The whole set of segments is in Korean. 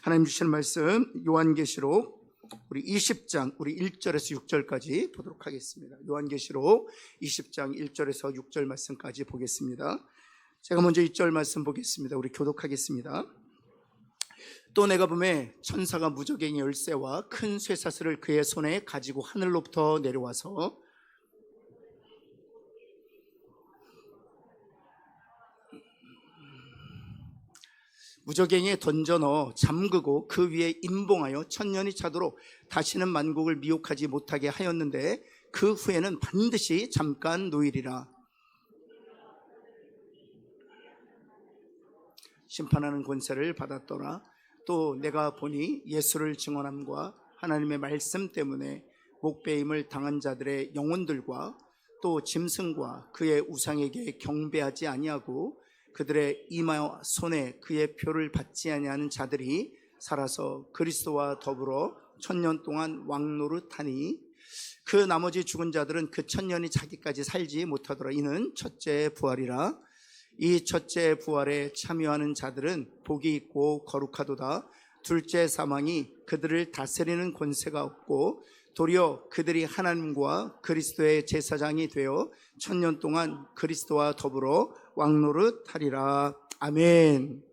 하나님 주시는 말씀 요한계시록 우리 20장 우리 1절에서 6절까지 보도록 하겠습니다. 요한계시록 20장 1절에서 6절 말씀까지 보겠습니다. 제가 먼저 1절 말씀 보겠습니다. 우리 교독하겠습니다. 또 내가 보매 천사가 무저갱이 열쇠와 큰 쇠사슬을 그의 손에 가지고 하늘로부터 내려와서 무저갱이에 던져 넣어 잠그고 그 위에 임봉하여 천년이 차도록 다시는 만국을 미혹하지 못하게 하였는데 그 후에는 반드시 잠깐 노일이라. 심판하는 권세를 받았더라. 또 내가 보니 예수를 증언함과 하나님의 말씀 때문에 목배임을 당한 자들의 영혼들과 또 짐승과 그의 우상에게 경배하지 아니하고 그들의 이마와 손에 그의 표를 받지 아니하는 자들이 살아서 그리스도와 더불어 천년 동안 왕노릇하니 그 나머지 죽은 자들은 그 천년이 자기까지 살지 못하더라. 이는 첫째 부활이라. 이 첫째 부활에 참여하는 자들은 복이 있고 거룩하도다. 둘째 사망이 그들을 다스리는 권세가 없고 도리어 그들이 하나님과 그리스도의 제사장이 되어 천년 동안 그리스도와 더불어 왕노릇하리라. 아멘.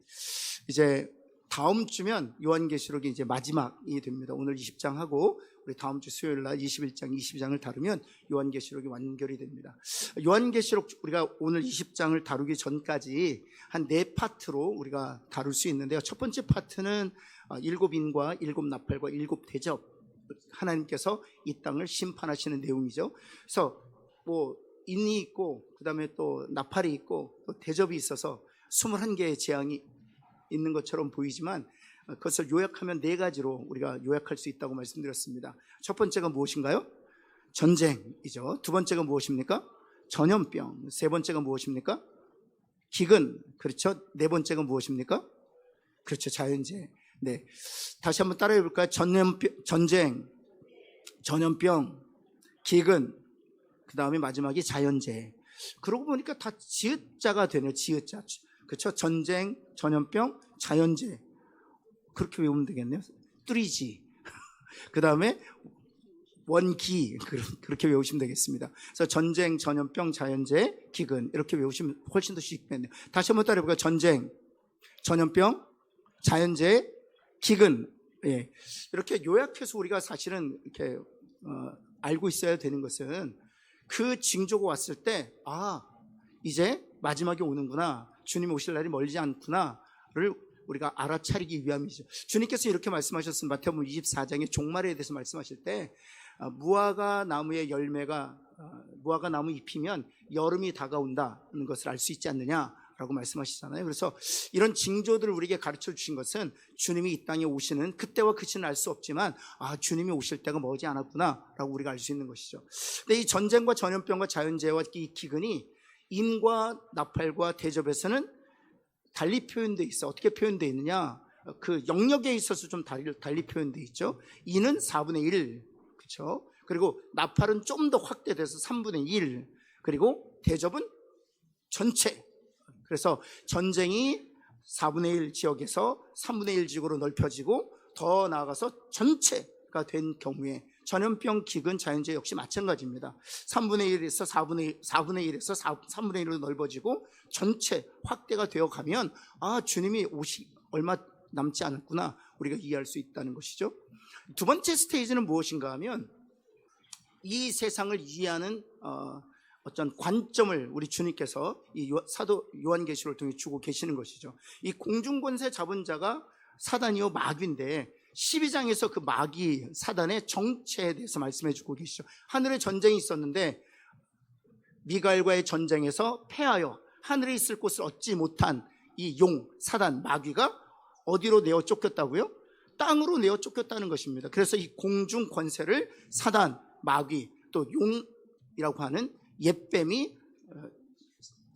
이제 다음 주면 요한계시록이 이제 마지막이 됩니다. 오늘 20장 하고 우리 다음 주 수요일 날 21장, 22장을 다루면 요한계시록이 완결이 됩니다. 요한계시록 우리가 오늘 20장을 다루기 전까지 한 4파트로 우리가 다룰 수 있는데요. 첫 번째 파트는 7인과 7나팔과 7대접, 하나님께서 이 땅을 심판하시는 내용이죠. 그래서 뭐 인이 있고 그다음에 또 나팔이 있고 또 대접이 있어서 21개의 재앙이 있는 것처럼 보이지만 그것을 요약하면 4가지로 우리가 요약할 수 있다고 말씀드렸습니다. 첫 번째가 무엇인가요? 전쟁이죠. 두 번째가 무엇입니까? 전염병. 세 번째가 무엇입니까? 기근. 그렇죠. 네 번째가 무엇입니까? 그렇죠. 자연재해. 네, 다시 한번 따라해 볼까요? 전쟁, 전염병, 기근, 그 다음에 마지막이 자연재해. 그러고 보니까 다 지읒자가 되네요. 지읒자. 그렇죠? 전쟁, 전염병, 자연재해. 그렇게 외우면 되겠네요. 3G. 그 다음에 원기. 그렇게 외우시면 되겠습니다. 그래서 전쟁, 전염병, 자연재해, 기근. 이렇게 외우시면 훨씬 더 쉽겠네요. 다시 한번 따라해 볼까요? 전쟁, 전염병, 자연재해, 기근. 예. 이렇게 요약해서 우리가 사실은 이렇게 알고 있어야 되는 것은 그 징조가 왔을 때 이제 마지막이 오는구나, 주님이 오실 날이 멀지 않구나를 우리가 알아차리기 위함이죠. 주님께서 이렇게 말씀하셨습니다. 마태복음 24장의 종말에 대해서 말씀하실 때 무화과 나무의 열매가 무화과 나무 잎이면 여름이 다가온다는 것을 알 수 있지 않느냐 라고 말씀하시잖아요. 그래서 이런 징조들을 우리에게 가르쳐 주신 것은 주님이 이 땅에 오시는 그때와 그 시는 알 수 없지만 주님이 오실 때가 머지 않았구나 라고 우리가 알 수 있는 것이죠. 근데 이 전쟁과 전염병과 자연재해와 이 기근이 임과 나팔과 대접에서는 달리 표현되어 있어. 어떻게 표현되어 있느냐, 그 영역에 있어서 좀 달리 표현되어 있죠. 이는 4분의 1, 그렇죠? 그리고 나팔은 좀 더 확대돼서 3분의 1, 그리고 대접은 전체. 그래서 전쟁이 4분의 1 지역에서 3분의 1 지역으로 넓혀지고 더 나아가서 전체가 된 경우에 전염병, 기근, 자연재해 역시 마찬가지입니다. 3분의 1에서 4분의 1에서 3분의 1로 넓어지고 전체 확대가 되어 가면 주님이 오시 얼마 남지 않았구나 우리가 이해할 수 있다는 것이죠. 두 번째 스테이지는 무엇인가 하면 이 세상을 이해하는 어떤 관점을 우리 주님께서 이 사도 요한계시록을 통해 주고 계시는 것이죠. 이 공중권세 잡은 자가 사단이요 마귀인데 12장에서 그 마귀 사단의 정체에 대해서 말씀해 주고 계시죠. 하늘에 전쟁이 있었는데 미가엘과의 전쟁에서 패하여 하늘에 있을 곳을 얻지 못한 이 용 사단 마귀가 어디로 내어 쫓겼다고요? 땅으로 내어 쫓겼다는 것입니다. 그래서 이 공중 권세를 사단, 마귀, 또 용이라고 하는 옛뱀이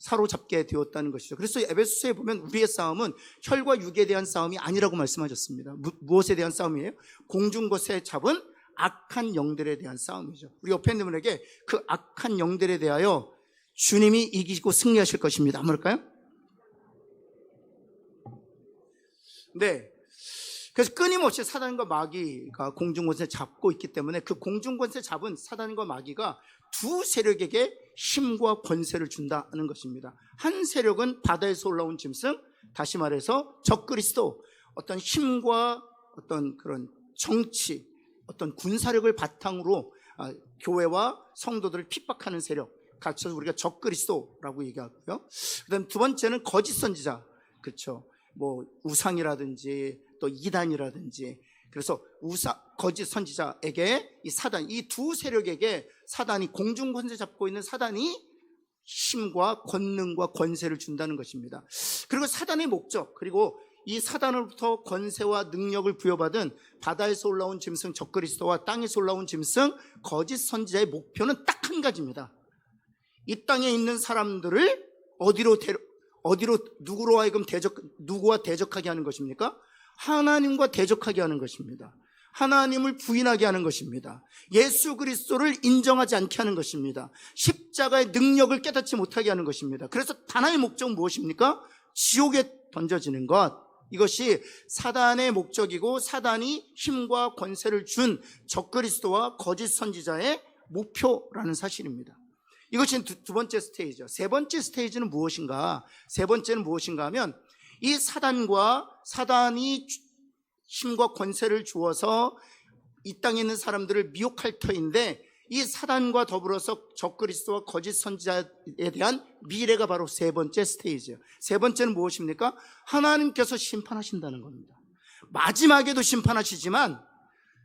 사로잡게 되었다는 것이죠. 그래서 에베소서에 보면 우리의 싸움은 혈과 육에 대한 싸움이 아니라고 말씀하셨습니다. 무엇에 대한 싸움이에요? 공중 것에 잡은 악한 영들에 대한 싸움이죠. 우리 옆에 있는 분에게 그 악한 영들에 대하여 주님이 이기고 승리하실 것입니다. 한번 할까요? 네. 그래서 끊임없이 사단과 마귀가 공중권세를 잡고 있기 때문에 그 공중권세 잡은 사단과 마귀가 두 세력에게 힘과 권세를 준다는 것입니다. 한 세력은 바다에서 올라온 짐승, 다시 말해서 적그리스도, 어떤 힘과 어떤 그런 정치, 어떤 군사력을 바탕으로 교회와 성도들을 핍박하는 세력, 갖춰서 우리가 적그리스도라고 얘기하고요. 그다음 두 번째는 거짓 선지자, 그렇죠. 뭐 우상이라든지 또 이단이라든지, 그래서 거짓 선지자에게 이 사단, 이 두 세력에게 사단이 공중 권세 잡고 있는 사단이 힘과 권능과 권세를 준다는 것입니다. 그리고 사단의 목적, 그리고 이 사단으로부터 권세와 능력을 부여받은 바다에서 올라온 짐승 적그리스도와 땅에서 올라온 짐승 거짓 선지자의 목표는 딱 한 가지입니다. 이 땅에 있는 사람들을 어디로 누구로 하여금 누구와 대적하게 하는 것입니까? 하나님과 대적하게 하는 것입니다. 하나님을 부인하게 하는 것입니다. 예수 그리스도를 인정하지 않게 하는 것입니다. 십자가의 능력을 깨닫지 못하게 하는 것입니다. 그래서 하나의 목적은 무엇입니까? 지옥에 던져지는 것. 이것이 사단의 목적이고 사단이 힘과 권세를 준 적그리스도와 거짓 선지자의 목표라는 사실입니다. 이것이 두 번째 스테이지죠. 세 번째 스테이지는 무엇인가? 세 번째는 무엇인가 하면 이 사단이 힘과 권세를 주어서 이 땅에 있는 사람들을 미혹할 터인데, 이 사단과 더불어서 적그리스도와 거짓 선지자에 대한 미래가 바로 세 번째 스테이지예요. 세 번째는 무엇입니까? 하나님께서 심판하신다는 겁니다. 마지막에도 심판하시지만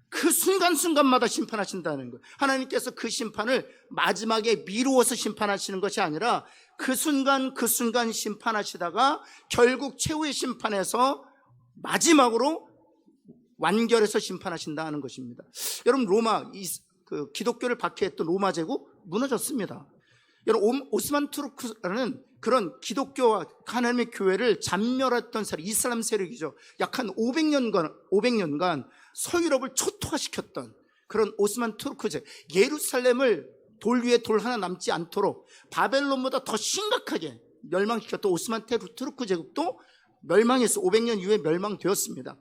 그 순간순간마다 심판하신다는 거예요. 하나님께서 그 심판을 마지막에 미루어서 심판하시는 것이 아니라 그 순간 심판하시다가 결국 최후의 심판에서 마지막으로 완결해서 심판하신다는 것입니다. 여러분, 기독교를 박해했던 로마 제국 무너졌습니다. 여러분, 오스만 투르크라는 그런 기독교와 하나님의 교회를 잔멸했던 세력, 이슬람 세력이죠. 약 한 500년간 서유럽을 초토화시켰던 그런 오스만 투르크 제국, 예루살렘을 돌 위에 돌 하나 남지 않도록 바벨론보다 더 심각하게 멸망시켰던 오스만 투르크 제국도 멸망했어. 500년 이후에 멸망되었습니다.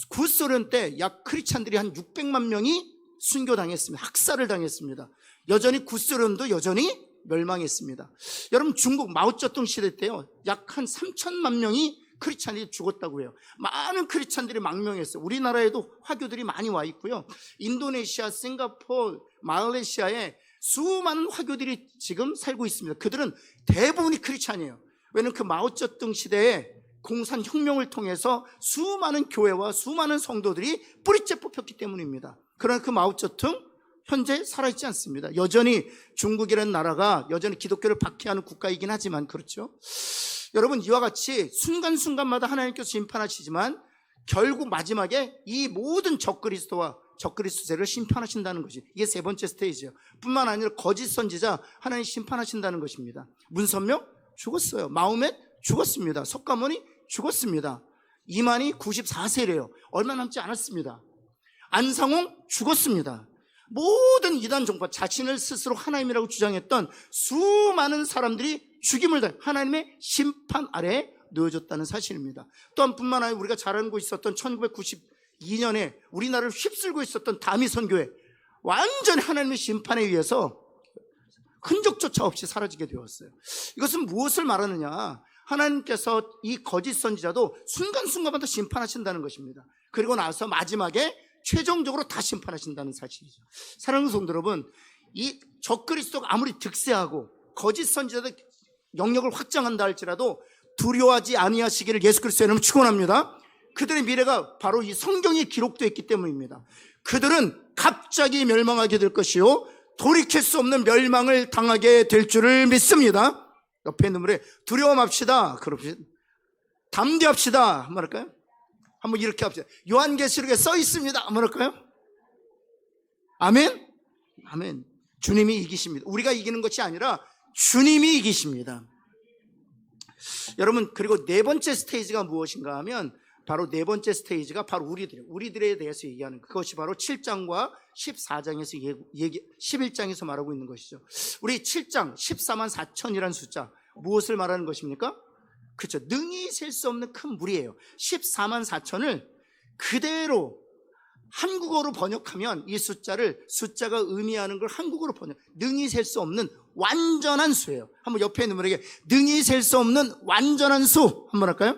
구소련 때 약 크리스찬들이 한 600만 명이 순교당했습니다. 학살을 당했습니다. 여전히 구소련도 여전히 멸망했습니다. 여러분, 중국 마오쩌둥 시대 때요, 약 한 3천만 명이 크리스찬들이 죽었다고 해요. 많은 크리스찬들이 망명했어요. 우리나라에도 화교들이 많이 와 있고요. 인도네시아, 싱가포르, 말레이시아에 수많은 화교들이 지금 살고 있습니다. 그들은 대부분이 크리스찬이에요. 왜냐하면 그 마오쩌둥 시대에 공산혁명을 통해서 수많은 교회와 수많은 성도들이 뿌리째 뽑혔기 때문입니다. 그러나 그 마오쩌둥 현재 살아있지 않습니다. 여전히 중국이라는 나라가 여전히 기독교를 박해하는 국가이긴 하지만, 그렇죠. 여러분, 이와 같이 순간순간마다 하나님께서 심판하시지만 결국 마지막에 이 모든 적그리스도와 적그리스도를 심판하신다는 것이, 이게 세 번째 스테이지예요. 뿐만 아니라 거짓 선지자 하나님 심판하신다는 것입니다. 문선명 죽었어요. 마호멧 죽었습니다. 석가모니 죽었습니다. 이만희 94세래요. 얼마 남지 않았습니다. 안상홍 죽었습니다. 모든 이단 종파, 자신을 스스로 하나님이라고 주장했던 수많은 사람들이 죽임을 당해 하나님의 심판 아래에 놓여졌다는 사실입니다. 또한 뿐만 아니라 우리가 잘 알고 있었던 1992년에 우리나라를 휩쓸고 있었던 다미 선교회, 완전히 하나님의 심판에 의해서 흔적조차 없이 사라지게 되었어요. 이것은 무엇을 말하느냐? 하나님께서 이 거짓 선지자도 순간순간마다 심판하신다는 것입니다. 그리고 나서 마지막에 최종적으로 다 심판하신다는 사실이죠. 사랑하는 성도 여러분, 이 적그리스도가 아무리 득세하고 거짓 선지자도 영역을 확장한다 할지라도 두려워하지 아니하시기를 예수 그리스도의 이름으로 축원합니다. 그들의 미래가 바로 이 성경에 기록되어 있기 때문입니다. 그들은 갑자기 멸망하게 될 것이요, 돌이킬 수 없는 멸망을 당하게 될 줄을 믿습니다. 옆에 있는 분에 두려워 맙시다, 담대합시다 한번 할까요? 한번 이렇게 합시다. 요한계시록에 써 있습니다 한번 할까요? 아멘? 아멘. 주님이 이기십니다. 우리가 이기는 것이 아니라 주님이 이기십니다. 여러분, 그리고 네 번째 스테이지가 무엇인가 하면, 바로 네 번째 스테이지가 바로 우리들에 대해서 얘기하는, 그것이 바로 7장과 14장에서 11장에서 말하고 있는 것이죠. 우리 7장 14만 4천이라는 숫자, 무엇을 말하는 것입니까? 그렇죠. 능히 셀 수 없는 큰 물이에요. 14만 4천을 그대로 한국어로 번역하면 이 숫자가 의미하는 걸 한국어로 능히 셀 수 없는 완전한 수예요. 한번 옆에 있는 분에게 능히 셀 수 없는 완전한 수 한번 할까요?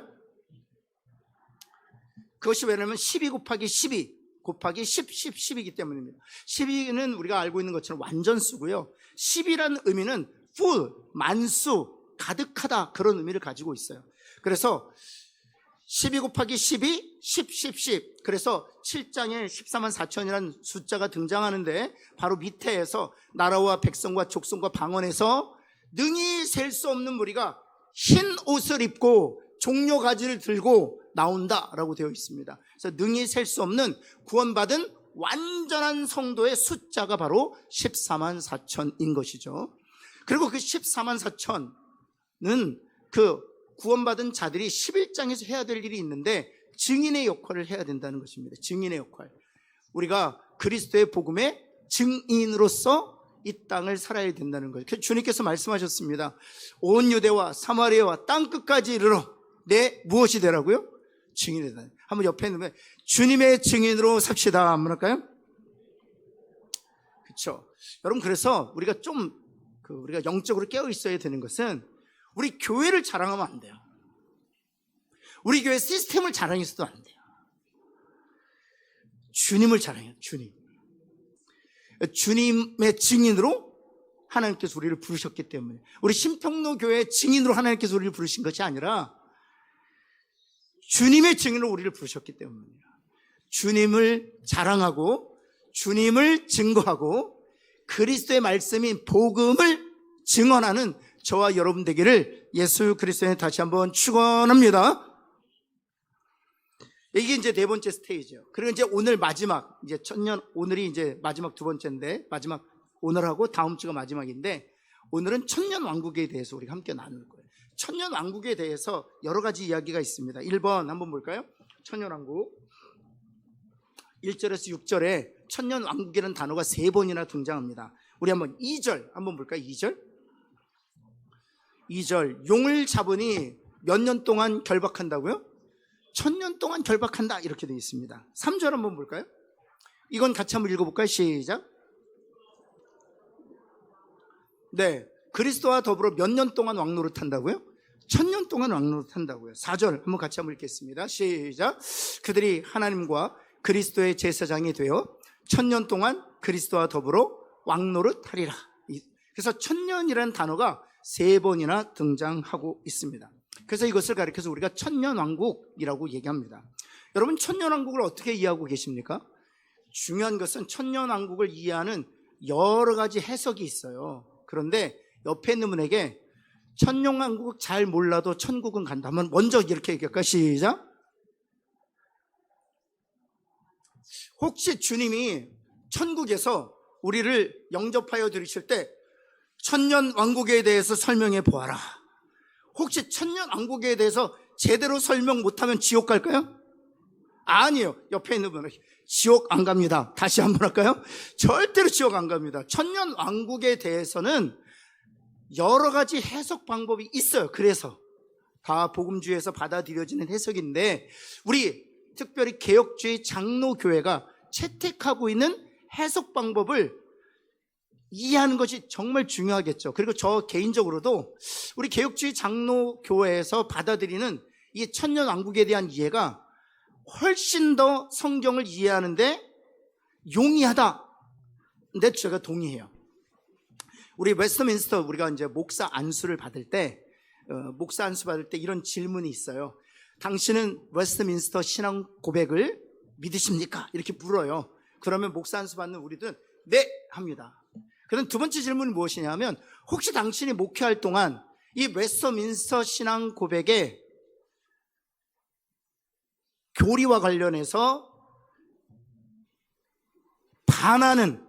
그것이 왜냐하면 12 곱하기 12 곱하기 10, 10이기 때문입니다. 12는 우리가 알고 있는 것처럼 완전수고요. 10이라는 의미는 full, 만수, 가득하다, 그런 의미를 가지고 있어요. 그래서 12 곱하기 12, 10, 10, 10. 그래서 7장에 14만 4천이라는 숫자가 등장하는데 바로 밑에에서 나라와 백성과 족속과 방언에서 능히 셀 수 없는 무리가 흰 옷을 입고 종려 가지를 들고 나온다라고 되어 있습니다. 그래서 능히 셀 수 없는 구원받은 완전한 성도의 숫자가 바로 14만 4천인 것이죠. 그리고 그 14만 4천은 그 구원받은 자들이 11장에서 해야 될 일이 있는데 증인의 역할을 해야 된다는 것입니다. 증인의 역할. 우리가 그리스도의 복음의 증인으로서 이 땅을 살아야 된다는 거예요. 주님께서 말씀하셨습니다. 온 유대와 사마리아와 땅끝까지 이르러 내 무엇이 되라고요? 증인이 되다. 한번 옆에 있는 분, 주님의 증인으로 삽시다. 한번 할까요? 그렇죠. 여러분, 그래서 우리가 우리가 영적으로 깨어 있어야 되는 것은 우리 교회를 자랑하면 안 돼요. 우리 교회 시스템을 자랑해서도 안 돼요. 주님을 자랑해요. 주님의 증인으로 하나님께서 우리를 부르셨기 때문에, 우리 신평로 교회의 증인으로 하나님께서 우리를 부르신 것이 아니라 주님의 증인으로 우리를 부르셨기 때문이에요. 주님을 자랑하고 주님을 증거하고 그리스도의 말씀인 복음을 증언하는 저와 여러분 되기를 예수 그리스도에 다시 한번 축원합니다. 이게 이제 네 번째 스테이지예요. 그리고 이제 오늘 마지막, 이제 오늘이 이제 마지막 두 번째인데, 오늘하고 다음 주가 마지막인데, 오늘은 천년 왕국에 대해서 우리가 함께 나눌 거예요. 천년 왕국에 대해서 여러 가지 이야기가 있습니다. 1번 한번 볼까요? 천년 왕국 1절에서 6절에 천년 왕국이라는 단어가 3번이나 등장합니다. 우리 한번 2절 한번 볼까요? 2절 용을 잡으니 몇 년 동안 결박한다고요? 1000년 동안 결박한다, 이렇게 되어 있습니다. 3절 한번 볼까요? 이건 같이 한번 읽어볼까요? 시작. 네, 그리스도와 더불어 몇 년 동안 왕노릇 한다고요? 1000년 동안 왕노릇 한다고요. 4절 한번 같이 한번 읽겠습니다. 시작. 그들이 하나님과 그리스도의 제사장이 되어 1000년 동안 그리스도와 더불어 왕노릇 하리라. 그래서 1000년이라는 단어가 3번이나 등장하고 있습니다. 그래서 이것을 가리켜서 우리가 천년 왕국이라고 얘기합니다. 여러분, 천년 왕국을 어떻게 이해하고 계십니까? 중요한 것은 천년 왕국을 이해하는 여러 가지 해석이 있어요. 그런데 옆에 있는 분에게 천년 왕국 잘 몰라도 천국은 간다면 먼저 이렇게 얘기할까요? 시작. 혹시 주님이 천국에서 우리를 영접하여 들이실 때 천년 왕국에 대해서 설명해 보아라, 혹시 천년 왕국에 대해서 제대로 설명 못하면 지옥 갈까요? 아니요. 옆에 있는 분은 지옥 안 갑니다. 다시 한번 할까요? 절대로 지옥 안 갑니다. 천년 왕국에 대해서는 여러 가지 해석 방법이 있어요. 그래서 다 복음주의에서 받아들여지는 해석인데, 우리 특별히 개혁주의 장로교회가 채택하고 있는 해석 방법을 이해하는 것이 정말 중요하겠죠. 그리고 저 개인적으로도 우리 개혁주의 장로교회에서 받아들이는 이 천년 왕국에 대한 이해가 훨씬 더 성경을 이해하는데 용이하다. 근데 제가 동의해요. 우리 웨스트민스터, 우리가 이제 목사 안수를 받을 때, 이런 질문이 있어요. 당신은 웨스트민스터 신앙 고백을 믿으십니까? 이렇게 물어요. 그러면 목사 안수 받는 우리들은 네 합니다. 그럼 두 번째 질문이 무엇이냐면, 혹시 당신이 목회할 동안 이 웨스트민스터 신앙 고백의 교리와 관련해서 반하는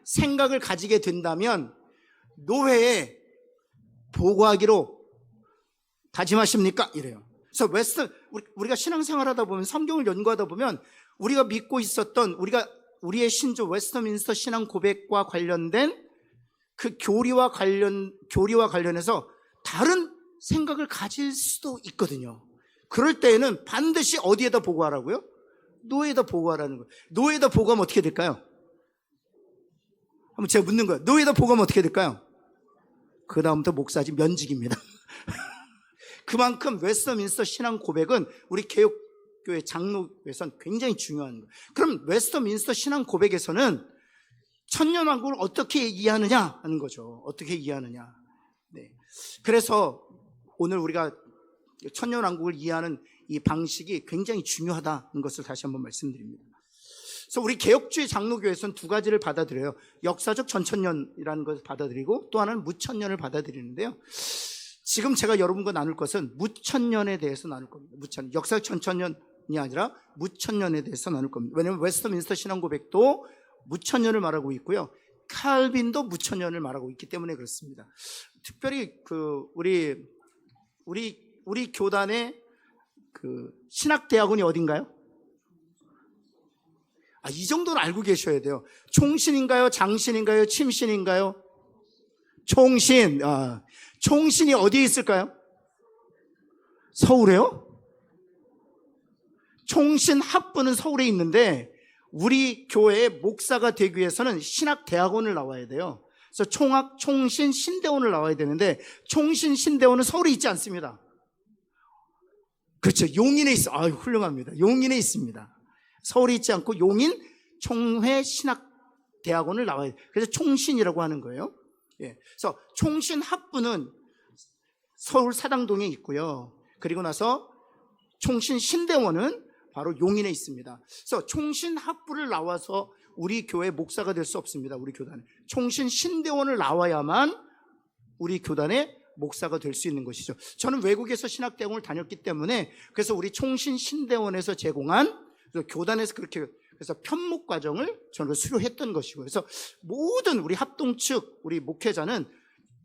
생각을 가지게 된다면 노회에 보고하기로 다짐하십니까? 이래요. 그래서 우리가 신앙생활하다 보면, 성경을 연구하다 보면, 우리가 믿고 있었던 우리의 신조 웨스트민스터 신앙 고백과 관련된 그 교리와 관련해서 다른 생각을 가질 수도 있거든요. 그럴 때에는 반드시 어디에다 보고하라고요? 노예에다 보고하라는 거예요. 노예에다 보고하면 어떻게 될까요? 한번 제가 묻는 거예요. 노예에다 보고하면 어떻게 될까요? 그 다음부터 목사지 면직입니다. 그만큼 웨스터민스터 신앙 고백은 우리 개혁교회 장로교회에서는 굉장히 중요한 거예요. 그럼 웨스터민스터 신앙 고백에서는 천년왕국을 어떻게 이해하느냐 하는 거죠. 어떻게 이해하느냐. 네. 그래서 오늘 우리가 천년왕국을 이해하는 이 방식이 굉장히 중요하다는 것을 다시 한번 말씀드립니다. 그래서 우리 개혁주의 장로교회에서는 두 가지를 받아들여요. 역사적 전천년이라는 것을 받아들이고 또 하나는 무천년을 받아들이는데요. 지금 제가 여러분과 나눌 것은 무천년에 대해서 나눌 겁니다. 무천년. 역사적 전천년이 아니라 무천년에 대해서 나눌 겁니다. 왜냐하면 웨스터민스터 신앙고백도 무천년을 말하고 있고요. 칼빈도 무천년을 말하고 있기 때문에 그렇습니다. 특별히 우리 교단의 신학대학원이 어딘가요? 이 정도는 알고 계셔야 돼요. 총신인가요? 장신인가요? 침신인가요? 총신. 총신이 어디에 있을까요? 서울에요? 총신 학부는 서울에 있는데 우리 교회의 목사가 되기 위해서는 신학대학원을 나와야 돼요. 그래서 총학, 총신, 신대원을 나와야 되는데 총신, 신대원은 서울에 있지 않습니다. 그렇죠. 용인에 있어요. 훌륭합니다. 용인에 있습니다. 서울에 있지 않고 용인 총회 신학대학원을 나와야 돼요. 그래서 총신이라고 하는 거예요. 예. 그래서 총신 학부는 서울 사당동에 있고요. 그리고 나서 총신 신대원은 바로 용인에 있습니다. 그래서 총신 학부를 나와서 우리 교회 목사가 될 수 없습니다. 우리 교단에. 총신 신대원을 나와야만 우리 교단의 목사가 될 수 있는 것이죠. 저는 외국에서 신학대학원을 다녔기 때문에 그래서 우리 총신 신대원에서 제공한 교단에서 그렇게 그래서 편목 과정을 저는 수료했던 것이고 그래서 모든 우리 합동 측 우리 목회자는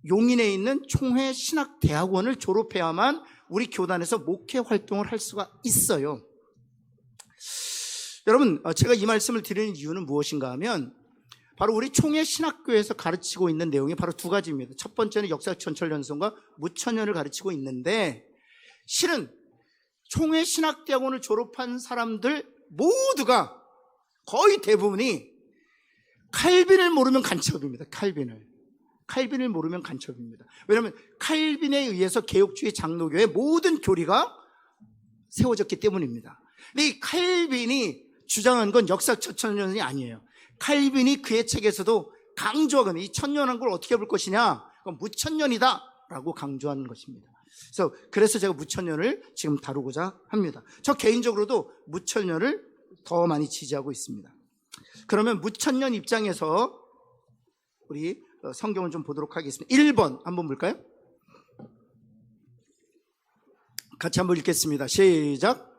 용인에 있는 총회 신학대학원을 졸업해야만 우리 교단에서 목회 활동을 할 수가 있어요. 여러분, 제가 이 말씀을 드리는 이유는 무엇인가 하면 바로 우리 총회 신학교에서 가르치고 있는 내용이 바로 두 가지입니다. 첫 번째는 역사적 전천연성과 무천년을 가르치고 있는데 실은 총회 신학대학원을 졸업한 사람들 모두가 거의 대부분이 칼빈을 모르면 간첩입니다. 칼빈을 모르면 간첩입니다. 왜냐하면 칼빈에 의해서 개혁주의 장로교의 모든 교리가 세워졌기 때문입니다. 근데 이 칼빈이 주장한 건 역사적 전천년이 아니에요. 칼빈이 그의 책에서도 강조하거든요. 이 천년왕국을 어떻게 볼 것이냐? 그건 무천년이다 라고 강조하는 것입니다. 그래서 제가 무천년을 지금 다루고자 합니다. 저 개인적으로도 무천년을 더 많이 지지하고 있습니다. 그러면 무천년 입장에서 우리 성경을 좀 보도록 하겠습니다. 1번 한번 볼까요? 같이 한번 읽겠습니다. 시작.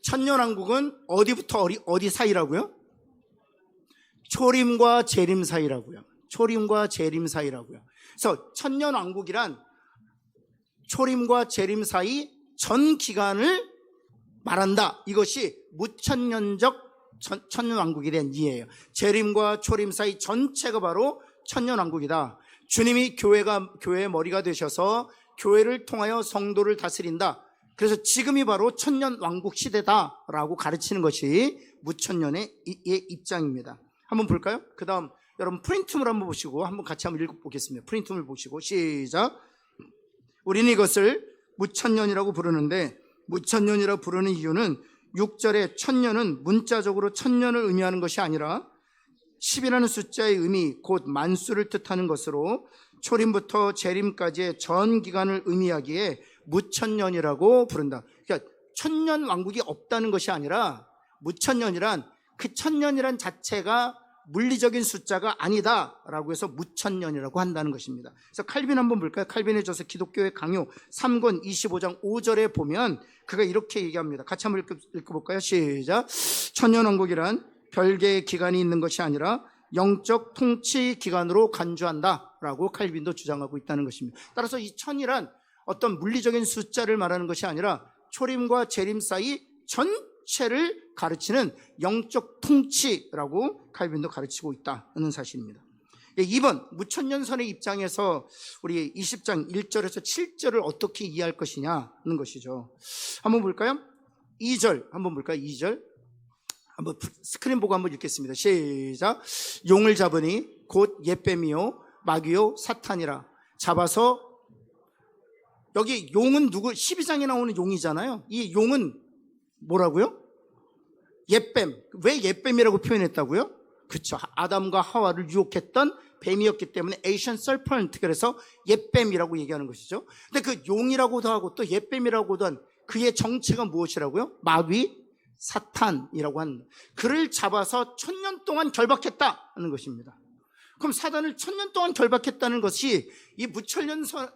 천년왕국은 어디부터 어디 사이라고요? 초림과 재림 사이라고요. 초림과 재림 사이라고요. 그래서 천년왕국이란 초림과 재림 사이 전 기간을 말한다. 이것이 무천년적 천년왕국에 대한 이해예요. 재림과 초림 사이 전체가 바로 천년왕국이다. 주님이 교회의 머리가 되셔서 교회를 통하여 성도를 다스린다. 그래서 지금이 바로 천년왕국 시대다라고 가르치는 것이 무천년의 입장입니다. 한번 볼까요? 그 다음 여러분 프린트물 한번 보시고 한번 같이 한번 읽어보겠습니다. 프린트물 보시고 시작. 우리는 이것을 무천년이라고 부르는데 무천년이라고 부르는 이유는 6절에 천년은 문자적으로 천년을 의미하는 것이 아니라 10이라는 숫자의 의미 곧 만수를 뜻하는 것으로 초림부터 재림까지의 전 기간을 의미하기에 무천년이라고 부른다. 그러니까 천년 왕국이 없다는 것이 아니라 무천년이란 그 천년이란 자체가 물리적인 숫자가 아니다라고 해서 무천년이라고 한다는 것입니다. 그래서 칼빈 한번 볼까요? 칼빈의 저서 기독교의 강요 3권 25장 5절에 보면 그가 이렇게 얘기합니다. 같이 한번 읽어볼까요? 시작. 천년왕국이란 별개의 기간이 있는 것이 아니라 영적 통치 기간으로 간주한다라고 칼빈도 주장하고 있다는 것입니다. 따라서 이 천이란 어떤 물리적인 숫자를 말하는 것이 아니라 초림과 재림 사이 전체를 가르치는 영적 통치라고 칼빈도 가르치고 있다는 사실입니다. 2번, 무천년선의 입장에서 우리 20장 1절에서 7절을 어떻게 이해할 것이냐는 것이죠. 한번 볼까요? 2절 한번 볼까요? 2절 한번 스크린 보고 한번 읽겠습니다. 시작. 용을 잡으니 곧 옛뱀이요 마귀요 사탄이라. 잡아서, 여기 용은 누구? 12장에 나오는 용이잖아요. 이 용은 뭐라고요? 옛뱀. 왜 옛뱀이라고 표현했다고요? 그렇죠. 아담과 하와를 유혹했던 뱀이었기 때문에 에이션 설펀트, 그래서 옛뱀이라고 얘기하는 것이죠. 근데 그 용이라고도 하고 또 옛뱀이라고도 한 그의 정체가 무엇이라고요? 마귀 사탄이라고 하는, 그를 잡아서 1000년 동안 결박했다는 것입니다. 그럼 사단을 1000년 동안 결박했다는 것이 이 무천년선의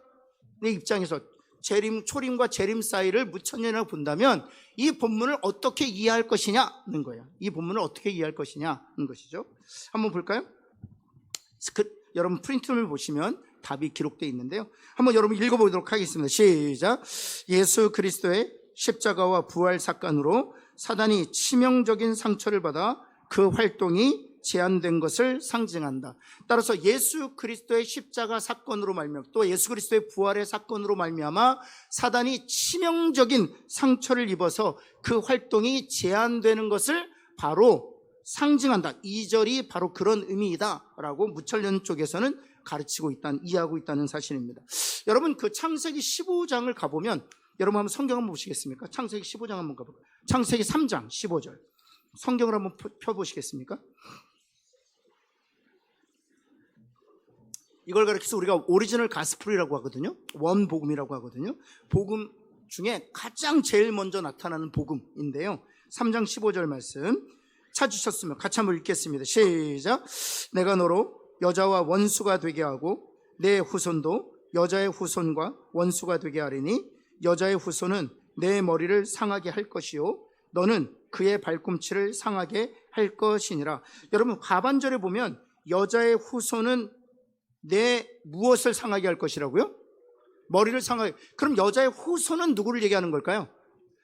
입장에서 재림, 초림과 재림 사이를 무천년이라고 본다면 이 본문을 어떻게 이해할 것이냐는 거예요. 이 본문을 어떻게 이해할 것이냐는 것이죠. 한번 볼까요? 여러분 프린트를 보시면 답이 기록되어 있는데요. 한번 여러분 읽어보도록 하겠습니다. 시작. 예수 그리스도의 십자가와 부활 사건으로 사단이 치명적인 상처를 받아 그 활동이 제한된 것을 상징한다. 따라서 예수 그리스도의 십자가 사건으로 말미암아 또 예수 그리스도의 부활의 사건으로 말미암아 사단이 치명적인 상처를 입어서 그 활동이 제한되는 것을 바로 상징한다. 2절이 바로 그런 의미이다라고 무천년 쪽에서는 가르치고 있다는, 이해하고 있다는 사실입니다. 여러분 그 창세기 15장을 가보면, 여러분 한번 성경 한번 보시겠습니까? 창세기 15장 한번 가볼까요? 창세기 3장 15절 성경을 한번 펴보시겠습니까? 이걸 가르쳐서 우리가 오리지널 가스풀이라고 하거든요. 원복음이라고 하거든요. 복음 중에 가장 제일 먼저 나타나는 복음인데요. 3장 15절 말씀 찾으셨으면 같이 한번 읽겠습니다. 시작. 내가 너로 여자와 원수가 되게 하고 내 후손도 여자의 후손과 원수가 되게 하리니 여자의 후손은 내 머리를 상하게 할 것이요 너는 그의 발꿈치를 상하게 할 것이니라. 여러분 하반절에 보면 여자의 후손은 내 무엇을 상하게 할 것이라고요? 머리를 상하게. 그럼 여자의 후손은 누구를 얘기하는 걸까요?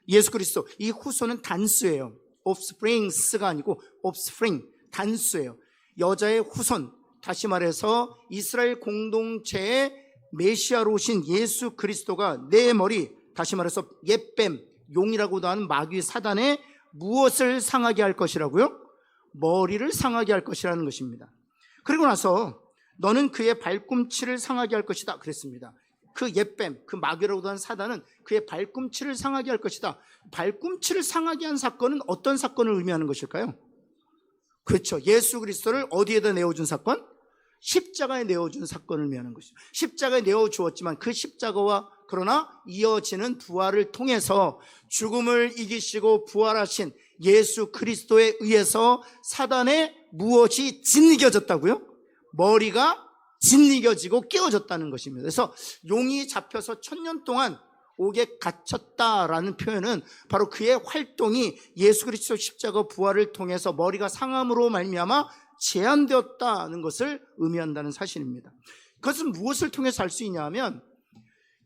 예수 그리스도. 이 후손은 단수예요. offsprings가 아니고 offspring, 단수예요. 여자의 후손, 다시 말해서 이스라엘 공동체의 메시아로 오신 예수 그리스도가 내 머리, 다시 말해서 옛뱀, 용이라고도 하는 마귀 사단의 무엇을 상하게 할 것이라고요? 머리를 상하게 할 것이라는 것입니다. 그리고 나서 너는 그의 발꿈치를 상하게 할 것이다 그랬습니다. 그 옛뱀, 그 마귀라고도 하는 사단은 그의 발꿈치를 상하게 할 것이다. 발꿈치를 상하게 한 사건은 어떤 사건을 의미하는 것일까요? 그렇죠. 예수 그리스도를 어디에다 내어준 사건? 십자가에 내어준 사건을 의미하는 것이죠. 십자가에 내어주었지만 그 십자가와 그러나 이어지는 부활을 통해서 죽음을 이기시고 부활하신 예수 그리스도에 의해서 사단의 무엇이 짓이겨졌다고요? 머리가 짓이겨지고 깨어졌다는 것입니다. 그래서 용이 잡혀서 1000년 동안 옥에 갇혔다라는 표현은 바로 그의 활동이 예수 그리스도 십자가 부활을 통해서 머리가 상함으로 말미암아 제한되었다는 것을 의미한다는 사실입니다. 그것은 무엇을 통해서 알 수 있냐 하면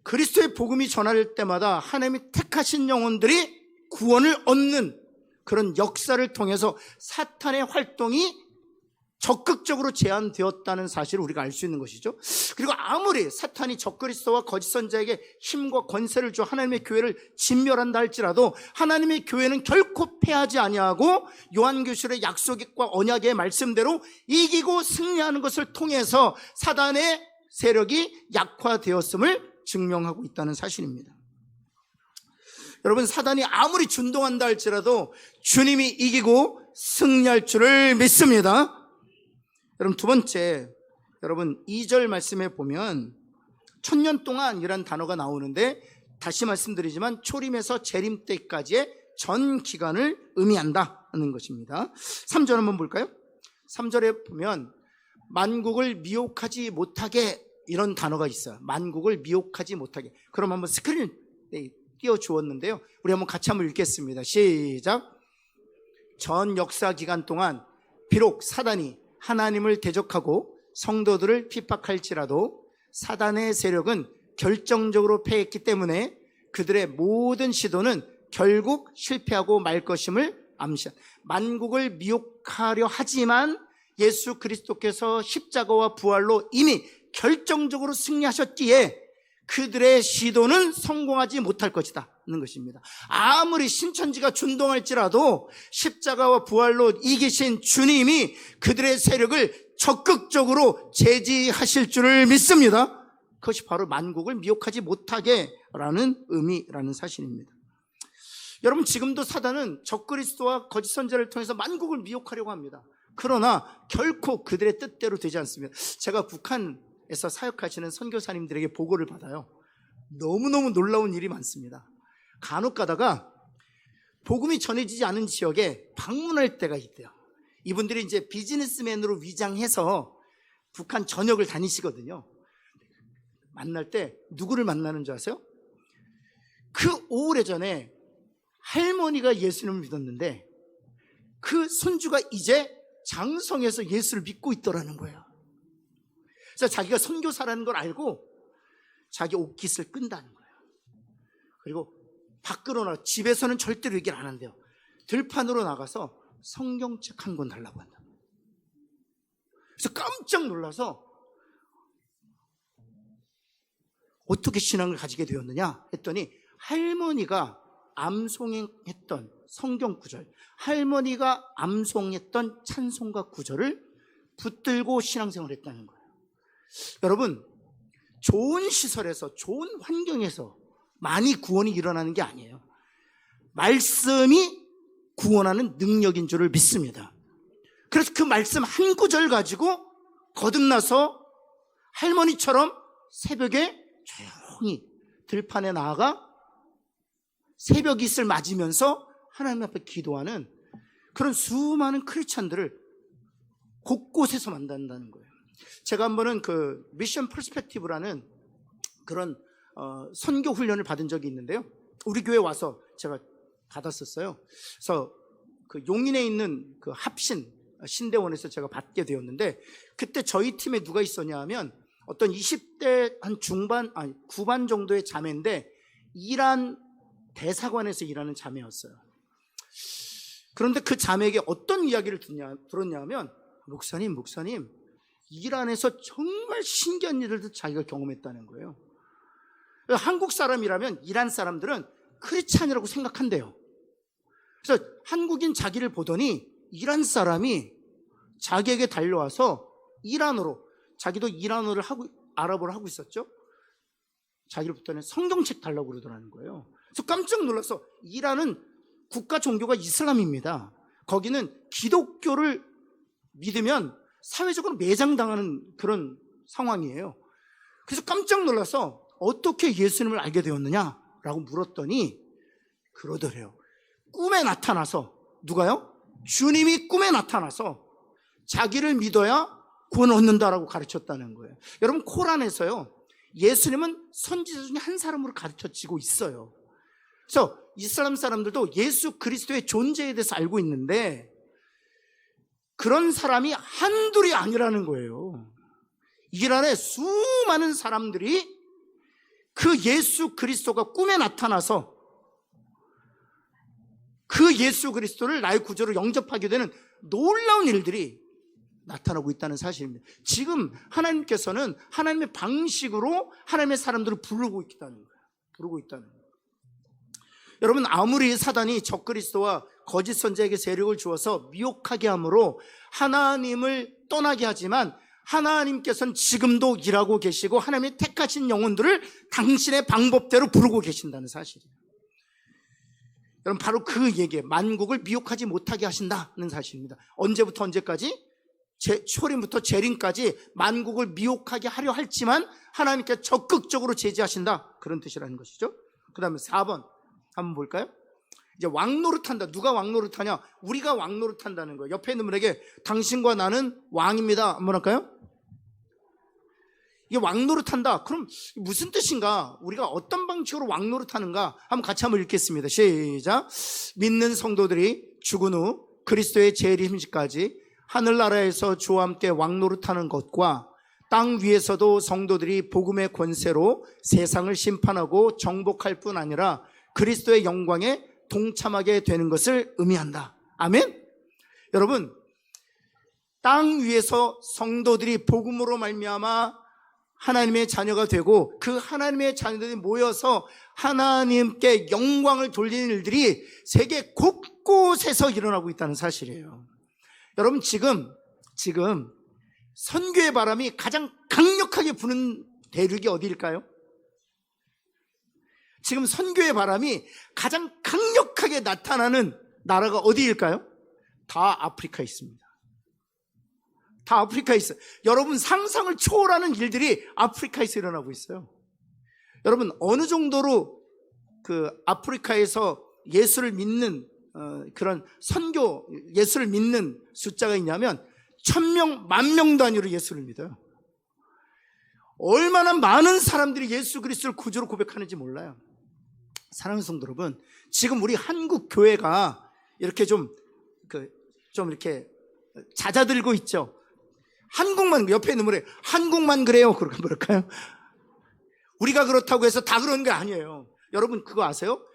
그리스도의 복음이 전할 때마다 하나님이 택하신 영혼들이 구원을 얻는 그런 역사를 통해서 사탄의 활동이 적극적으로 제한되었다는 사실을 우리가 알 수 있는 것이죠. 그리고 아무리 사탄이 적그리스도와 거짓 선자에게 힘과 권세를 줘 하나님의 교회를 진멸한다 할지라도 하나님의 교회는 결코 패하지 아니하고 요한계시록의 약속과 언약의 말씀대로 이기고 승리하는 것을 통해서 사단의 세력이 약화되었음을 증명하고 있다는 사실입니다. 여러분 사단이 아무리 준동한다 할지라도 주님이 이기고 승리할 줄을 믿습니다. 여러분 두 번째, 여러분 2절 말씀에 보면 1000년 동안이란 단어가 나오는데 다시 말씀드리지만 초림에서 재림 때까지의 전 기간을 의미한다는 것입니다. 3절 한번 볼까요? 3절에 보면 만국을 미혹하지 못하게 이런 단어가 있어요. 만국을 미혹하지 못하게. 그럼 한번 스크린에 띄워주었는데요. 우리 한번 같이 한번 읽겠습니다. 시작. 전 역사 기간 동안 비록 사단이 하나님을 대적하고 성도들을 핍박할지라도 사단의 세력은 결정적으로 패했기 때문에 그들의 모든 시도는 결국 실패하고 말 것임을 암시한, 만국을 미혹하려 하지만 예수 그리스도께서 십자가와 부활로 이미 결정적으로 승리하셨기에 그들의 시도는 성공하지 못할 것이다 는 것입니다. 아무리 신천지가 준동할지라도 십자가와 부활로 이기신 주님이 그들의 세력을 적극적으로 제지하실 줄을 믿습니다. 그것이 바로 만국을 미혹하지 못하게 라는 의미라는 사실입니다. 여러분, 지금도 사단은 적그리스도와 거짓 선지자를 통해서 만국을 미혹하려고 합니다. 그러나 결코 그들의 뜻대로 되지 않습니다. 제가 북한에서 사역하시는 선교사님들에게 보고를 받아요. 너무너무 놀라운 일이 많습니다. 간혹 가다가 복음이 전해지지 않은 지역에 방문할 때가 있대요. 이분들이 이제 비즈니스맨으로 위장해서 북한 전역을 다니시거든요. 만날 때 누구를 만나는 줄 아세요? 그 오래전에 할머니가 예수님을 믿었는데 그 손주가 이제 장성해서 예수를 믿고 있더라는 거예요. 그래서 자기가 선교사라는 걸 알고 자기 옷깃을 끈다는 거예요. 그리고 밖으로 나가, 집에서는 절대로 얘기를 안 한대요. 들판으로 나가서 성경책 한 권 달라고 한다. 그래서 깜짝 놀라서 어떻게 신앙을 가지게 되었느냐 했더니 할머니가 암송했던 성경 구절, 할머니가 암송했던 찬송가 구절을 붙들고 신앙생활을 했다는 거예요. 여러분, 좋은 시설에서, 좋은 환경에서 많이 구원이 일어나는 게 아니에요. 말씀이 구원하는 능력인 줄을 믿습니다. 그래서 그 말씀 한 구절 가지고 거듭나서 할머니처럼 새벽에 조용히 들판에 나아가 새벽 이슬 맞으면서 하나님 앞에 기도하는 그런 수많은 크리스찬들을 곳곳에서 만난다는 거예요. 제가 한번은 그 미션 퍼스펙티브라는 그런 선교 훈련을 받은 적이 있는데요. 우리 교회 와서 제가 받았었어요. 그래서 그 용인에 있는 그 합신 신대원에서 제가 받게 되었는데, 그때 저희 팀에 누가 있었냐 하면 어떤 20대 한 중반, 아니 9반 정도의 자매인데 이란 대사관에서 일하는 자매였어요. 그런데 그 자매에게 어떤 이야기를 들었냐 하면, 목사님 이란에서 정말 신기한 일을 자기가 경험했다는 거예요. 한국 사람이라면 이란 사람들은 크리스찬이라고 생각한대요. 그래서 한국인 자기를 보더니 이란 사람이 자기에게 달려와서 이란어로, 자기도 이란어를 아랍어를 하고 있었죠. 자기를 붙더니 성경책 달라고 그러더라는 거예요. 그래서 깜짝 놀라서, 이란은 국가 종교가 이슬람입니다. 거기는 기독교를 믿으면 사회적으로 매장당하는 그런 상황이에요. 그래서 깜짝 놀라서 어떻게 예수님을 알게 되었느냐라고 물었더니 그러더래요. 꿈에 나타나서, 누가요? 주님이 꿈에 나타나서 자기를 믿어야 구원 얻는다라고 가르쳤다는 거예요. 여러분, 코란에서요, 예수님은 선지자 중에 한 사람으로 가르쳐지고 있어요. 그래서 이슬람 사람들도 예수 그리스도의 존재에 대해서 알고 있는데 그런 사람이 한둘이 아니라는 거예요. 이란의 수많은 사람들이 그 예수 그리스도가 꿈에 나타나서 그 예수 그리스도를 나의 구주로 영접하게 되는 놀라운 일들이 나타나고 있다는 사실입니다. 지금 하나님께서는 하나님의 방식으로 하나님의 사람들을 부르고 있다는 거예요. 여러분, 아무리 사단이 적그리스도와 거짓 선지자에게 세력을 주어서 미혹하게 함으로 하나님을 떠나게 하지만 하나님께서는 지금도 일하고 계시고 하나님의 택하신 영혼들을 당신의 방법대로 부르고 계신다는 사실이에요. 여러분, 바로 그 얘기에 만국을 미혹하지 못하게 하신다는 사실입니다. 언제부터 언제까지? 초림부터 재림까지 만국을 미혹하게 하려 할지만 하나님께 적극적으로 제지하신다, 그런 뜻이라는 것이죠. 그 다음에 4번 한번 볼까요? 이제 왕노릇한다. 누가 왕노릇하냐? 우리가 왕노릇한다는 거예요. 옆에 있는 분에게 당신과 나는 왕입니다 한번 할까요? 이게 왕노릇한다. 그럼 무슨 뜻인가? 우리가 어떤 방식으로 왕노릇하는가? 한번 같이 한번 읽겠습니다. 시작. 믿는 성도들이 죽은 후 그리스도의 재림시까지 하늘나라에서 주와 함께 왕노릇하는 것과 땅 위에서도 성도들이 복음의 권세로 세상을 심판하고 정복할 뿐 아니라 그리스도의 영광에 동참하게 되는 것을 의미한다. 아멘? 여러분, 땅 위에서 성도들이 복음으로 말미암아 하나님의 자녀가 되고 그 하나님의 자녀들이 모여서 하나님께 영광을 돌리는 일들이 세계 곳곳에서 일어나고 있다는 사실이에요. 여러분, 지금 선교의 바람이 가장 강력하게 부는 대륙이 어디일까요? 지금 선교의 바람이 가장 강력하게 나타나는 나라가 어디일까요? 다 아프리카에 있습니다. 다 아프리카에 있어요. 여러분, 상상을 초월하는 일들이 아프리카에서 일어나고 있어요. 여러분, 어느 정도로 그 아프리카에서 예수를 믿는 그런 선교, 예수를 믿는 숫자가 있냐면 1000명, 10,000명 단위로 예수를 믿어요. 얼마나 많은 사람들이 예수 그리스도를 구주로 고백하는지 몰라요. 사랑하는 성도 여러분, 지금 우리 한국 교회가 이렇게 좀 이렇게 잦아들고 있죠. 한국만, 옆에 있는 분이 한국만 그래요. 그렇게 뭐랄까요? 우리가 그렇다고 해서 다 그런 게 아니에요. 여러분, 그거 아세요?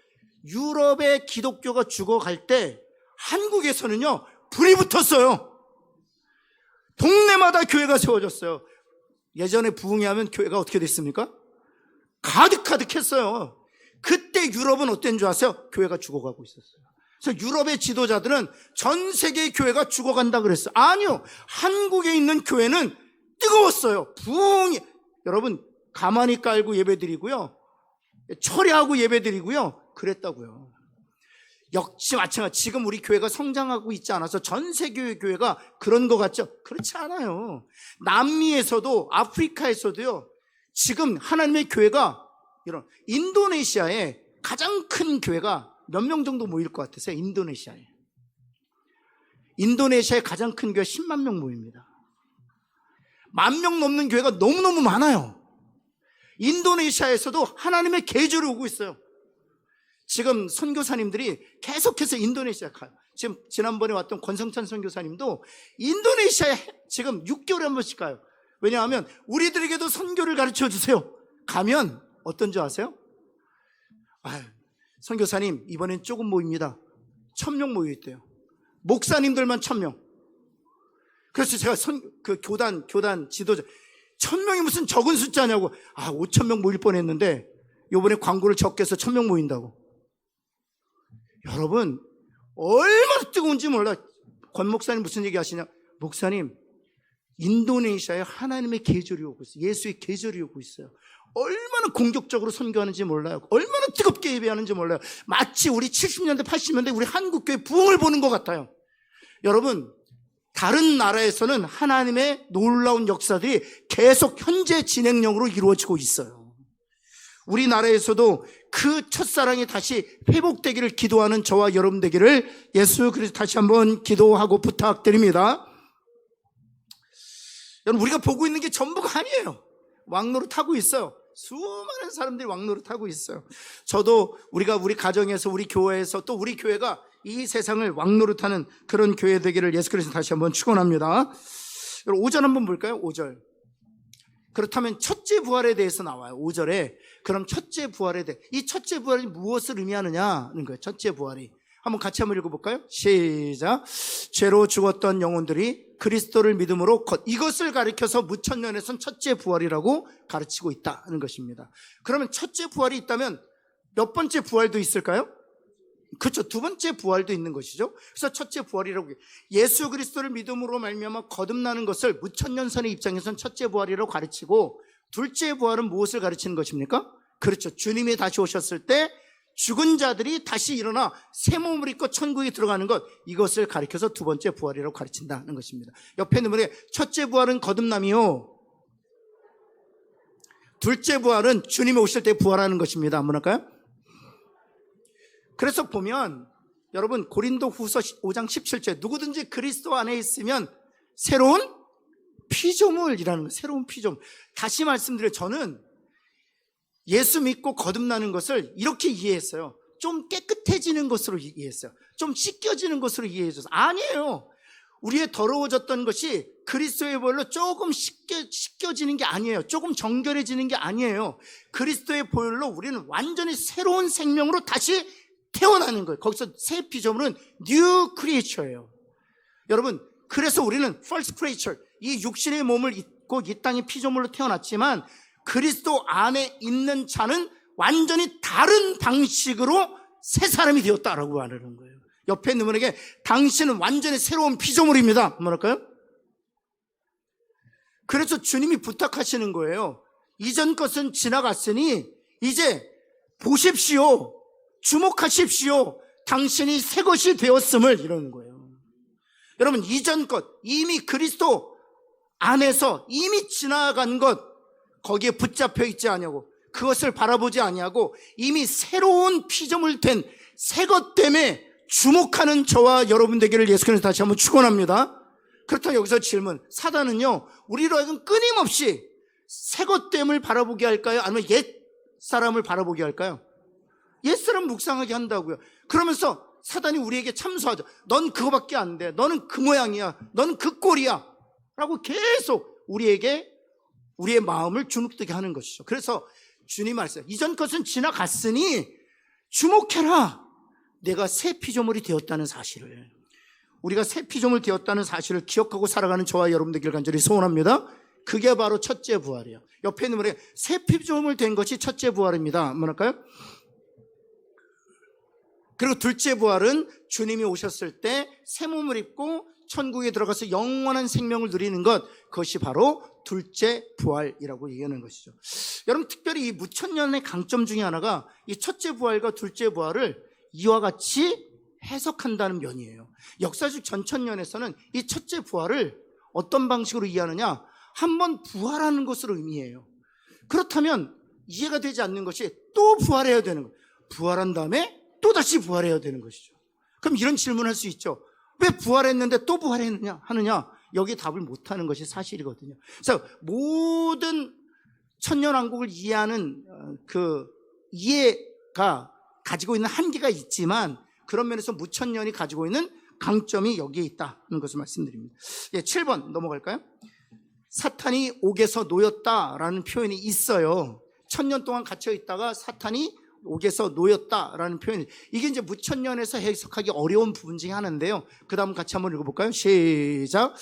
유럽의 기독교가 죽어갈 때 한국에서는요, 불이 붙었어요. 동네마다 교회가 세워졌어요. 예전에 부흥회하면 교회가 어떻게 됐습니까? 가득했어요. 그때 유럽은 어땠는 줄 아세요? 교회가 죽어가고 있었어요. 그래서 유럽의 지도자들은 전 세계의 교회가 죽어간다 그랬어요. 아니요, 한국에 있는 교회는 뜨거웠어요. 부흥이. 여러분, 가만히 깔고 예배드리고요, 철회하고 예배드리고요, 그랬다고요. 역시 마찬가지. 지금 우리 교회가 성장하고 있지 않아서 전 세계의 교회가 그런 것 같죠? 그렇지 않아요. 남미에서도 아프리카에서도요, 지금 하나님의 교회가 이런 인도네시아에 가장 큰 교회가 몇 명 정도 모일 것 같으세요? 인도네시아에 가장 큰 교회 10만 명 모입니다. 10,000명 넘는 교회가 너무너무 많아요. 인도네시아에서도 하나님의 계절이 오고 있어요. 지금 선교사님들이 계속해서 인도네시아 가요. 지금 지난번에 왔던 권성찬 선교사님도 인도네시아에 지금 6개월에 한 번씩 가요. 왜냐하면 우리들에게도 선교를 가르쳐 주세요. 가면 어떤 줄 아세요? 선교사님, 이번엔 조금 모입니다. 1,000명 모여있대요. 목사님들만 1,000명. 그래서 제가 교단 지도자, 1,000명이 무슨 적은 숫자냐고. 5,000명 모일 뻔했는데 이번에 광고를 적게 해서 1,000명 모인다고. 여러분, 얼마나 뜨거운지 몰라. 권 목사님 무슨 얘기 하시냐? 목사님, 인도네시아에 하나님의 계절이 오고 있어요. 예수의 계절이 오고 있어요. 얼마나 공격적으로 선교하는지 몰라요. 얼마나 뜨겁게 예배하는지 몰라요. 마치 우리 70년대 80년대 우리 한국교회 부흥을 보는 것 같아요. 여러분, 다른 나라에서는 하나님의 놀라운 역사들이 계속 현재 진행형으로 이루어지고 있어요. 우리나라에서도 그 첫사랑이 다시 회복되기를 기도하는 저와 여러분 되기를 예수 그리스도 다시 한번 기도하고 부탁드립니다. 여러분, 우리가 보고 있는 게 전부가 아니에요. 왕노릇 하고 있어요. 수많은 사람들이 왕노릇 하고 있어요. 저도 우리 가정에서, 우리 교회에서, 또 우리 교회가 이 세상을 왕노릇하는 그런 교회 되기를 예수 그리스도 다시 한번 축원합니다. 여러분, 5절 한번 볼까요? 5절. 그렇다면 첫째 부활에 대해서 나와요. 5절에. 그럼 첫째 부활에 대해, 이 첫째 부활이 무엇을 의미하느냐는 거예요. 첫째 부활이. 한번 같이 한번 읽어볼까요? 시작. 죄로 죽었던 영혼들이 그리스도를 믿음으로 이것을 가리켜서 무천년에선 첫째 부활이라고 가르치고 있다는 것입니다. 그러면 첫째 부활이 있다면 몇 번째 부활도 있을까요? 그렇죠. 두 번째 부활도 있는 것이죠. 그래서 첫째 부활이라고, 예수 그리스도를 믿음으로 말미암아 거듭나는 것을 무천년선의 입장에서는 첫째 부활이라고 가르치고, 둘째 부활은 무엇을 가르치는 것입니까? 그렇죠. 주님이 다시 오셨을 때 죽은 자들이 다시 일어나 새 몸을 입고 천국에 들어가는 것, 이것을 가리켜서 두 번째 부활이라고 가르친다는 것입니다. 옆에 있는 분에 첫째 부활은 거듭남이요, 둘째 부활은 주님이 오실 때 부활하는 것입니다. 한번 할까요? 그래서 보면 여러분, 고린도후서 5장 17절, 누구든지 그리스도 안에 있으면 새로운 피조물이라는 거예요. 새로운 피조물. 다시 말씀드려요. 저는 예수 믿고 거듭나는 것을 이렇게 이해했어요. 좀 깨끗해지는 것으로 이해했어요. 좀 씻겨지는 것으로 이해해줘서. 아니에요. 우리의 더러워졌던 것이 그리스도의 보혈로 조금 씻겨지는 게 아니에요. 조금 정결해지는 게 아니에요. 그리스도의 보혈로 우리는 완전히 새로운 생명으로 다시 태어나는 거예요. 거기서 새 피조물은 new creature예요. 여러분, 그래서 우리는 first creature, 이 육신의 몸을 입고 이 땅의 피조물로 태어났지만 그리스도 안에 있는 자는 완전히 다른 방식으로 새 사람이 되었다라고 말하는 거예요. 옆에 있는 분에게 당신은 완전히 새로운 피조물입니다. 뭐랄까요? 그래서 주님이 부탁하시는 거예요. 이전 것은 지나갔으니 이제 보십시오. 주목하십시오. 당신이 새 것이 되었음을, 이러는 거예요. 여러분, 이전 것, 이미 그리스도 안에서 이미 지나간 것, 거기에 붙잡혀 있지 아니하고 그것을 바라보지 아니하고 이미 새로운 피조물 된 새 것 때문에 주목하는 저와 여러분 되기를 예수 그리스도 다시 한번 축원합니다. 그렇다면 여기서 질문, 사단은요 우리로 하여금 끊임없이 새 것 됨을 바라보게 할까요? 아니면 옛 사람을 바라보게 할까요? 옛 사람 묵상하게 한다고요. 그러면서 사단이 우리에게 참소하죠. 넌 그거밖에 안 돼. 너는 그 모양이야. 너는 그 꼴이야. 라고 계속 우리에게 우리의 마음을 주눅들게 하는 것이죠. 그래서 주님 말씀, 이전 것은 지나갔으니 주목해라. 내가 새 피조물이 되었다는 사실을, 우리가 새 피조물 되었다는 사실을 기억하고 살아가는 저와 여러분 되기를 간절히 소원합니다. 그게 바로 첫째 부활이에요. 옆에 있는 분에게 새 피조물 된 것이 첫째 부활입니다. 뭐랄까요? 그리고 둘째 부활은 주님이 오셨을 때 새 몸을 입고 천국에 들어가서 영원한 생명을 누리는 것, 그것이 바로 둘째 부활이라고 얘기하는 것이죠. 여러분, 특별히 이 무천년의 강점 중에 하나가 이 첫째 부활과 둘째 부활을 이와 같이 해석한다는 면이에요. 역사적 전천년에서는 이 첫째 부활을 어떤 방식으로 이해하느냐, 한번 부활하는 것으로 의미해요. 그렇다면 이해가 되지 않는 것이 또 부활해야 되는 거예요. 부활한 다음에 또 다시 부활해야 되는 것이죠. 그럼 이런 질문을 할 수 있죠. 왜 부활했는데 또 하느냐? 여기 답을 못하는 것이 사실이거든요. 그래서 모든 천년왕국을 이해하는 그 이해가 가지고 있는 한계가 있지만 그런 면에서 무천년이 가지고 있는 강점이 여기에 있다는 것을 말씀드립니다. 7번 넘어갈까요? 사탄이 옥에서 놓였다라는 표현이 있어요. 1000년 동안 갇혀 있다가 사탄이 옥에서 놓였다라는 표현이, 이게 이제 무천년에서 해석하기 어려운 부분 중에 하나인데요. 그 다음 같이 한번 읽어볼까요? 시작.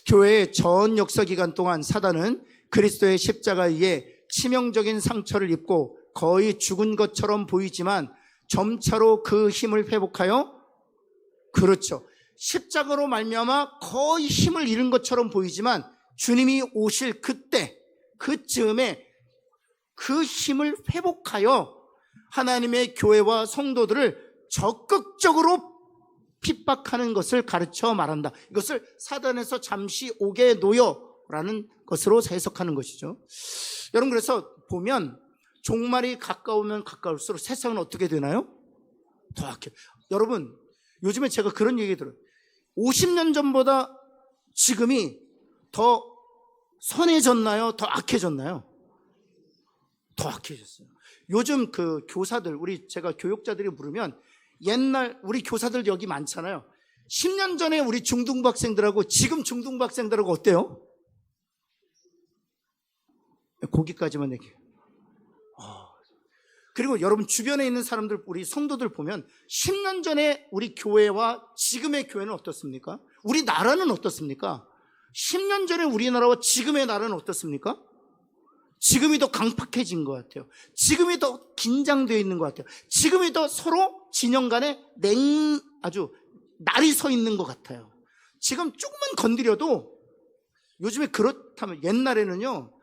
교회의 전 역사 기간 동안 사단은 그리스도의 십자가에 의해 치명적인 상처를 입고 거의 죽은 것처럼 보이지만 점차로 그 힘을 회복하여, 그렇죠, 십자가로 말미암아 거의 힘을 잃은 것처럼 보이지만 주님이 오실 그때, 그쯤에 그 힘을 회복하여 하나님의 교회와 성도들을 적극적으로 핍박하는 것을 가르쳐 말한다. 이것을 사단에서 잠시 옥에 놓여라는 것으로 해석하는 것이죠. 여러분, 그래서 보면 종말이 가까우면 가까울수록 세상은 어떻게 되나요? 더 악해. 여러분, 요즘에 제가 그런 얘기 들어요. 50년 전보다 지금이 더 선해졌나요? 더 악해졌나요? 더 악해졌어요. 요즘 그 교사들, 제가 교육자들이 부르면 옛날 우리 교사들 여기 많잖아요. 10년 전에 우리 중등부 학생들하고 지금 중등부 학생들하고 어때요? 거기까지만 얘기해요. 그리고 여러분 주변에 있는 사람들, 우리 성도들 보면 10년 전에 우리 교회와 지금의 교회는 어떻습니까? 우리 나라는 어떻습니까? 10년 전에 우리나라와 지금의 나라는 어떻습니까? 지금이 더 강팍해진 것 같아요. 지금이 더 긴장되어 있는 것 같아요. 지금이 더 서로 진영 간에 아주 날이 서 있는 것 같아요. 지금 조금만 건드려도, 요즘에 그렇다면 옛날에는요,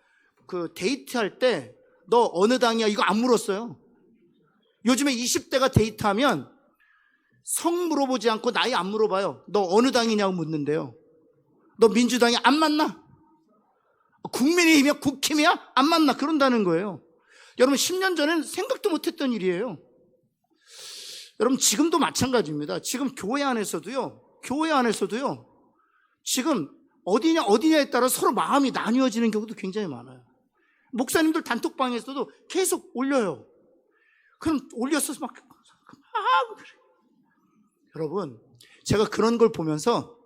그 데이트할 때 너 어느 당이야? 이거 안 물었어요. 요즘에 20대가 데이트하면 성 물어보지 않고 나이 안 물어봐요. 너 어느 당이냐고 묻는데요. 너 민주당이 안 맞나? 국민의힘이야? 국힘이야? 안 맞나? 그런다는 거예요. 여러분, 10년 전에는 생각도 못했던 일이에요. 여러분, 지금도 마찬가지입니다. 지금 교회 안에서도요, 지금 어디냐에 따라 서로 마음이 나뉘어지는 경우도 굉장히 많아요. 목사님들 단톡방에서도 계속 올려요. 그럼 올려서 막 그래. 여러분, 제가 그런 걸 보면서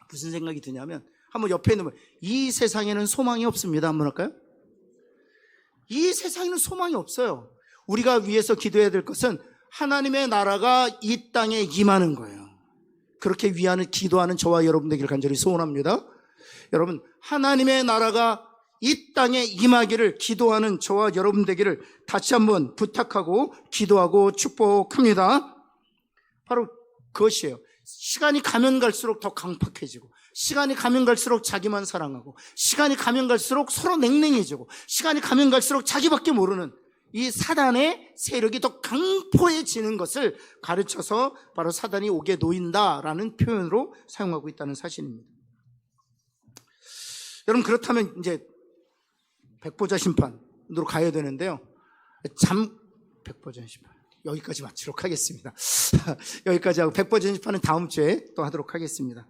무슨 생각이 드냐면, 한번 옆에 있는 분, 이 세상에는 소망이 없습니다. 한번 할까요? 이 세상에는 소망이 없어요. 우리가 위해서 기도해야 될 것은 하나님의 나라가 이 땅에 임하는 거예요. 그렇게 위하는 기도하는 저와 여러분 되기를 간절히 소원합니다. 여러분, 하나님의 나라가 이 땅에 임하기를 기도하는 저와 여러분 되기를 다시 한번 부탁하고 기도하고 축복합니다. 바로 그것이에요. 시간이 가면 갈수록 더 강팍해지고, 시간이 가면 갈수록 자기만 사랑하고, 시간이 가면 갈수록 서로 냉랭해지고, 시간이 가면 갈수록 자기밖에 모르는 이 사단의 세력이 더 강포해지는 것을 가르쳐서 바로 사단이 옥에 놓인다라는 표현으로 사용하고 있다는 사실입니다. 여러분, 그렇다면 이제 백보자 심판으로 가야 되는데요. 백보자 심판 여기까지 마치도록 하겠습니다. 여기까지 하고 백보자 심판은 다음 주에 또 하도록 하겠습니다.